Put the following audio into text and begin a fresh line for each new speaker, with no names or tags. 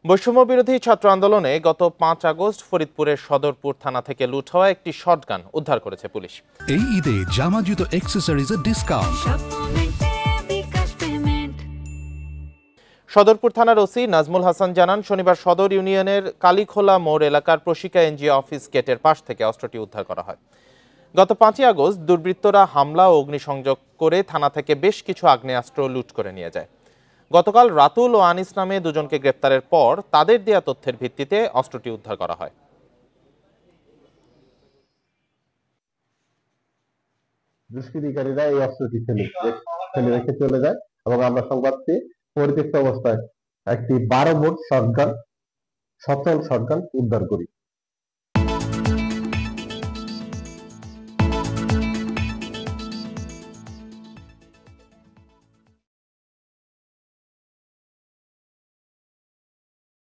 বৈষম্য বিরোধী ছাত্র আন্দোলনে গত 5 আগস্ট ফরিদপুরের সদরপুর থানা থেকে লুট হওয়া একটি শটগান উদ্ধার করেছে পুলিশ।
এই ঈদে জামা জুতো অ্যাক্সেসরিজের ডিসকাউন্ট।
সদরপুর থানার ওসি নাজমুল হাসান জানান, শনিবার সদর ইউনিয়নের কালীখোলা মোড় এলাকার প্রশিকা এনজিও অফিস গেটের পাশ থেকে অস্ত্রটি উদ্ধার করা হয়। গত 5 আগস্ট দুর্বৃত্তরা হামলা ও অগ্নিসংযোগ করে থানা থেকে বেশ কিছু আগ্নেয়াস্ত্র লুট করে নিয়ে যায়। গতকাল রাতুল ও আনিস নামে দুজনকে গ্রেপ্তারের পর তাদের দেয়া তথ্যের ভিত্তিতে অস্ত্রটি উদ্ধার করা হয়।
দুষ্কৃতিকারীরা এই অস্ত্রটি ফেলে রেখে চলে যায় এবং আমরা সংবাদ পেয়ে পরিত্যক্ত অবস্থায় একটি 12 বোর্ড শটগান, সচল শটগান উদ্ধার করি।